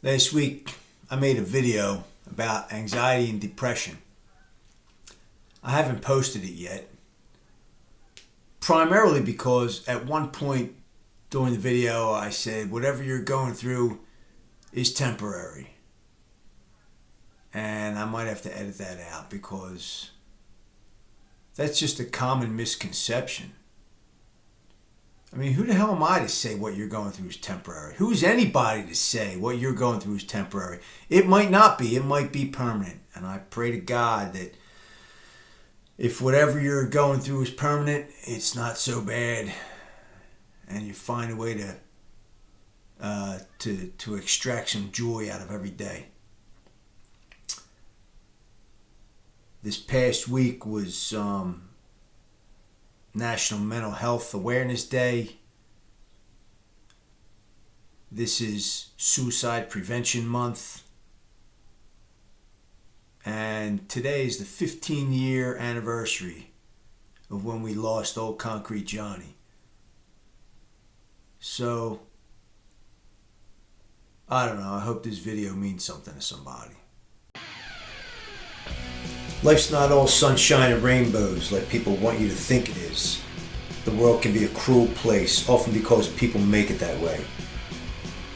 Last week, I made a video about anxiety and depression. I haven't posted it yet, primarily because at one point during the video I said whatever you're going through is temporary. And I might have to edit that out because that's just a common misconception. I mean, who the hell am I to say what you're going through is temporary? Who's anybody to say what you're going through is temporary? It might not be. It might be permanent. And I pray to God that if whatever you're going through is permanent, it's not so bad, and you find a way to extract some joy out of every day. This past week was National Mental Health Awareness Day. This is Suicide Prevention Month. And today is the 15-year anniversary of when we lost Old Concrete Johnny. So, I don't know. I hope this video means something to somebody. Life's not all sunshine and rainbows like people want you to think it is. The world can be a cruel place, often because people make it that way.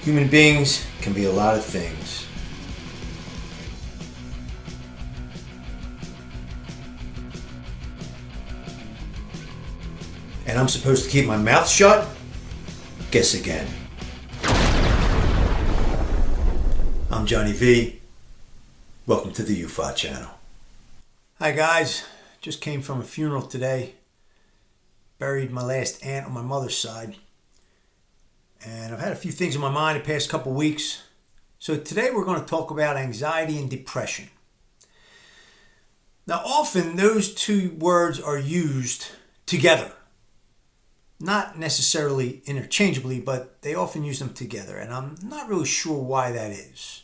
Human beings can be a lot of things. And I'm supposed to keep my mouth shut? Guess again. I'm Johnny V. Welcome to the YouFa channel. Hi guys, just came from a funeral today. Buried my last aunt on my mother's side. And I've had a few things in my mind the past couple weeks. So today we're going to talk about anxiety and depression. Now often those two words are used together. Not necessarily interchangeably, but they often use them together. And I'm not really sure why that is.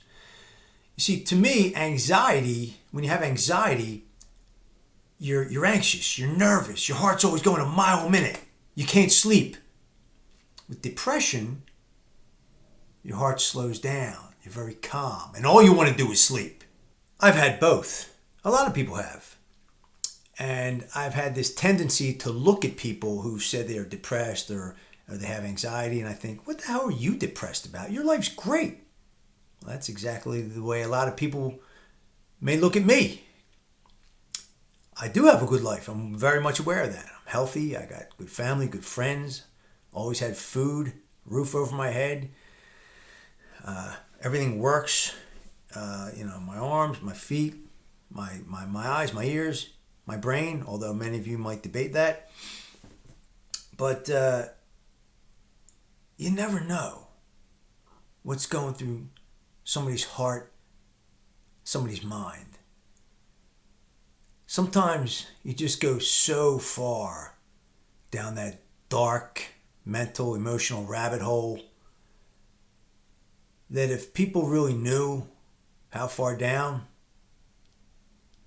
You see, to me, anxiety, when you have anxiety, you're anxious, you're nervous, your heart's always going a mile a minute. You can't sleep. With depression, your heart slows down, you're very calm, and all you want to do is sleep. I've had both. A lot of people have. And I've had this tendency to look at people who've said they're depressed or they have anxiety, and I think, what the hell are you depressed about? Your life's great. Well, that's exactly the way a lot of people may look at me. I do have a good life. I'm very much aware of that. I'm healthy. I got good family, good friends. Always had food, roof over my head. Everything works. My arms, my feet, my eyes, my ears, my brain, although many of you might debate that. But you never know what's going through somebody's heart, somebody's mind. Sometimes you just go so far down that dark, mental, emotional rabbit hole that if people really knew how far down,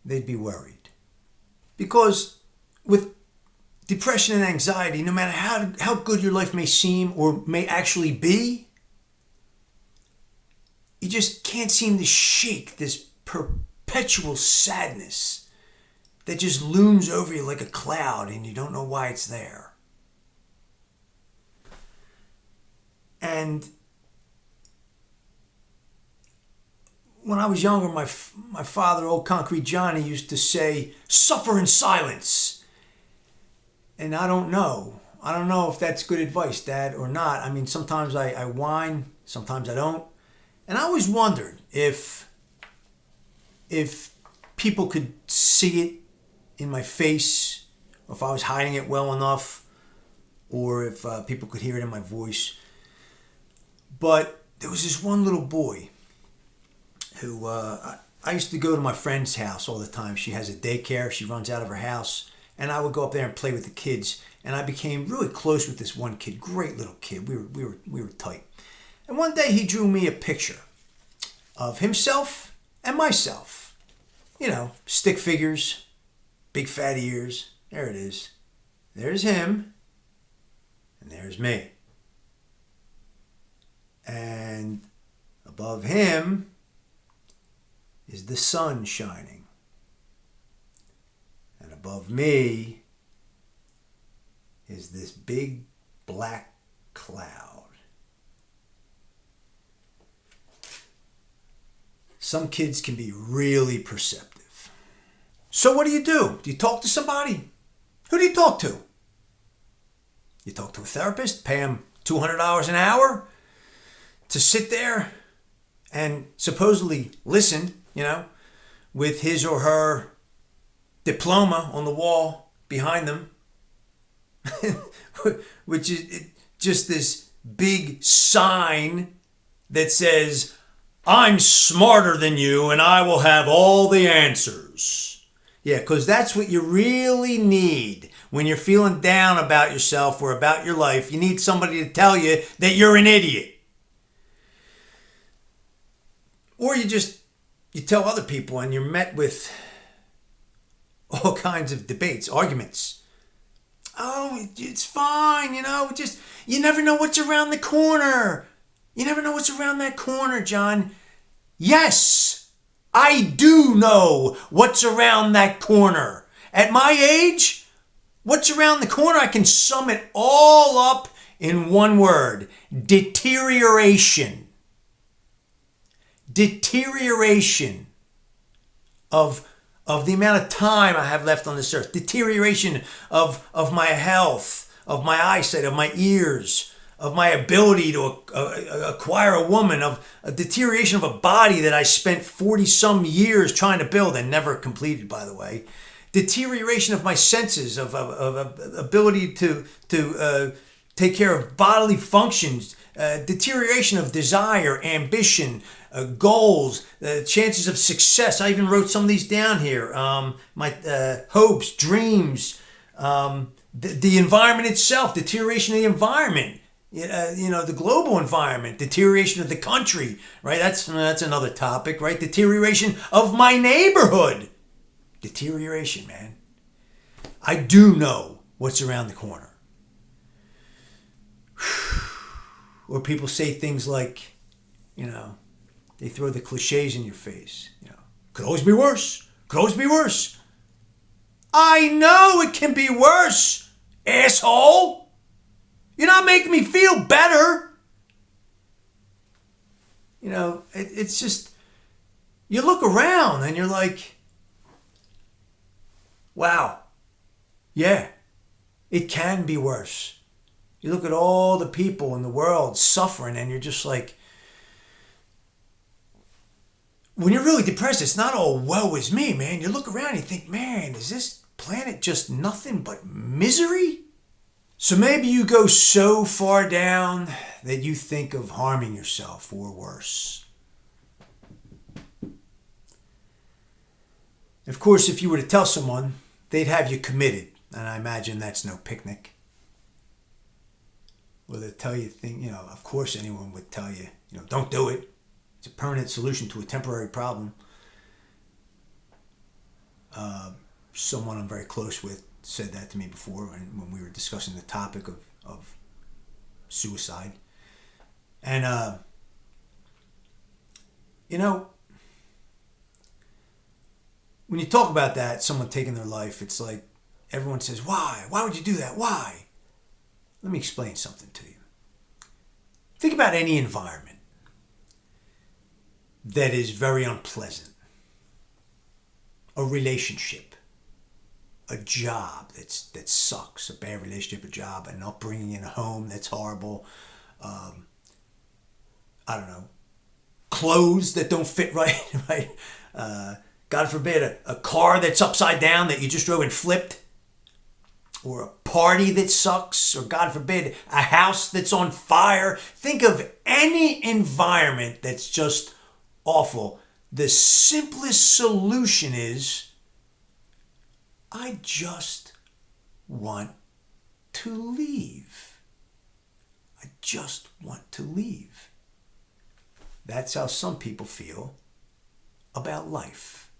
they'd be worried. Because with depression and anxiety, no matter how good your life may seem or may actually be, you just can't seem to shake this perpetual sadness that just looms over you like a cloud and you don't know why it's there. And when I was younger, my father, Old Concrete Johnny, used to say, "Suffer in silence." And I don't know if that's good advice, Dad, or not. I mean, sometimes I whine, sometimes I don't. And I always wondered if people could see it in my face, or if I was hiding it well enough, or if people could hear it in my voice. But there was this one little boy who I used to go to my friend's house all the time. She has a daycare. She runs out of her house. And I would go up there and play with the kids. And I became really close with this one kid. Great little kid. We were tight. And one day he drew me a picture of himself and myself. You know, stick figures, big fat ears. There it is. There's him. And there's me. And a Above him is the sun shining. And above me is this big black cloud. Some kids can be really perceptive. So what do? Do you talk to somebody? Who do you talk to? You talk to a therapist, pay him $200 an hour to sit there and supposedly listen, with his or her diploma on the wall behind them, which is just this big sign that says, I'm smarter than you and I will have all the answers. Yeah, because that's what you really need when you're feeling down about yourself or about your life. You need somebody to tell you that you're an idiot. Or you tell other people and you're met with all kinds of debates, arguments. Oh, it's fine, you never know what's around the corner. You never know what's around that corner, John. Yes, I do know what's around that corner. At my age, what's around the corner, I can sum it all up in one word: deterioration. Deterioration of the amount of time I have left on this earth. Deterioration of my health, of my eyesight, of my ears, of my ability to acquire a woman, of a deterioration of a body that I spent 40-some years trying to build and never completed, by the way. Deterioration of my senses, of ability to take care of bodily functions. Deterioration of desire, ambition, goals, chances of success. I even wrote some of these down here. My hopes, dreams, the environment itself, deterioration of the environment. The global environment, deterioration of the country, right? That's another topic, right? Deterioration of my neighborhood. Deterioration, man. I do know what's around the corner. Or people say things like, they throw the cliches in your face. Could always be worse. Could always be worse. I know it can be worse, asshole. You're not making me feel better. It's just, you look around and you're like, wow, yeah, it can be worse. You look at all the people in the world suffering and you're just like, when you're really depressed, it's not all woe is me, man. You look around and you think, man, is this planet just nothing but misery? So maybe you go so far down that you think of harming yourself or worse. Of course, if you were to tell someone, they'd have you committed. And I imagine that's no picnic. Or they'd tell you of course anyone would tell you, don't do it. It's a permanent solution to a temporary problem. Someone I'm very close with said that to me before when we were discussing the topic of suicide. And, when you talk about that, someone taking their life, it's like everyone says, why? Why would you do that? Why? Let me explain something to you. Think about any environment that is very unpleasant. A relationship. A job that sucks. A bad relationship, a job, an upbringing in a home that's horrible. I don't know. Clothes that don't fit right, right? God forbid, a car that's upside down that you just drove and flipped. Or a party that sucks, or God forbid, a house that's on fire. Think of any environment that's just awful. The simplest solution is, I just want to leave. I just want to leave. That's how some people feel about life.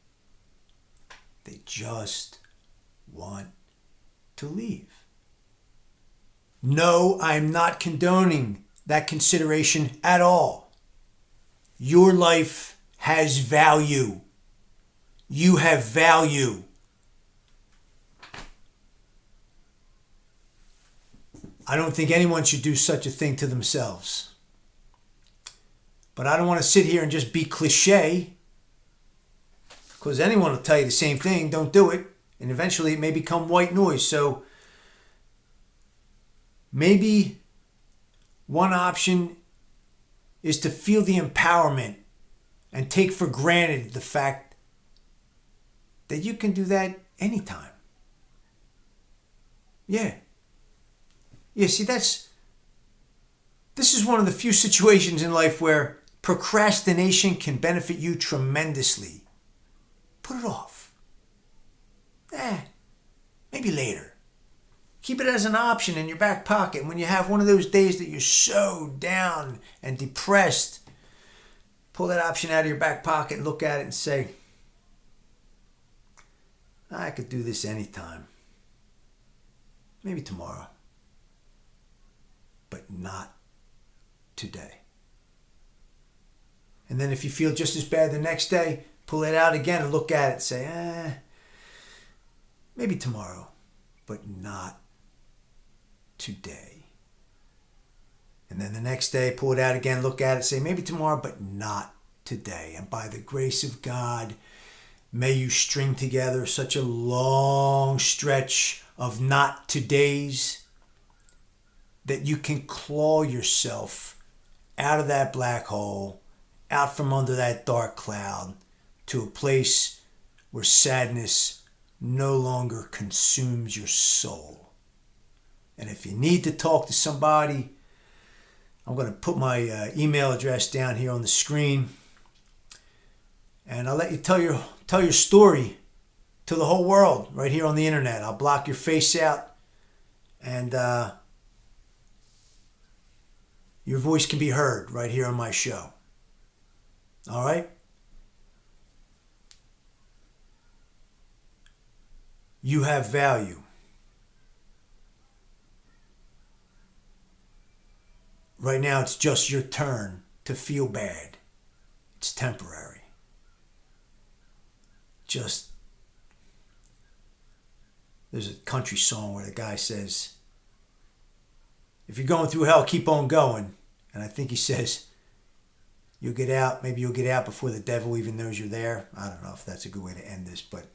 They just want to leave. No, I'm not condoning that consideration at all. Your life has value. You have value. I don't think anyone should do such a thing to themselves. But I don't want to sit here and just be cliche, because anyone will tell you the same thing. Don't do it. And eventually it may become white noise. So maybe one option is to feel the empowerment and take for granted the fact that you can do that anytime. Yeah. Yeah, see, this is one of the few situations in life where procrastination can benefit you tremendously. Put it off. Maybe later. Keep it as an option in your back pocket. When you have one of those days that you're so down and depressed, pull that option out of your back pocket and look at it and say, I could do this anytime. Maybe tomorrow. But not today. And then if you feel just as bad the next day, pull it out again and look at it and say, maybe tomorrow, but not today. And then the next day, pull it out again, look at it, say maybe tomorrow, but not today. And by the grace of God, may you string together such a long stretch of not todays that you can claw yourself out of that black hole, out from under that dark cloud, to a place where sadness no longer consumes your soul. And if you need to talk to somebody, I'm going to put my email address down here on the screen, and I'll let you tell your story to the whole world right here on the internet. I'll block your face out, and your voice can be heard right here on my show. All right? You have value. Right now, it's just your turn to feel bad. It's temporary. There's a country song where the guy says, if you're going through hell, keep on going. And I think he says, you'll get out. Maybe you'll get out before the devil even knows you're there. I don't know if that's a good way to end this, but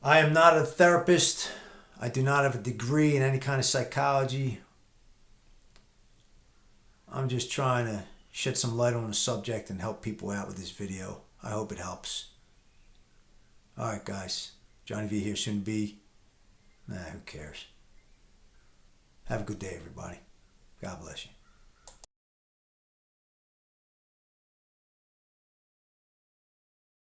I am not a therapist. I do not have a degree in any kind of psychology. I'm just trying to shed some light on the subject and help people out with this video. I hope it helps. All right, guys. Johnny V here, soon to be. Who cares? Have a good day, everybody. God bless you.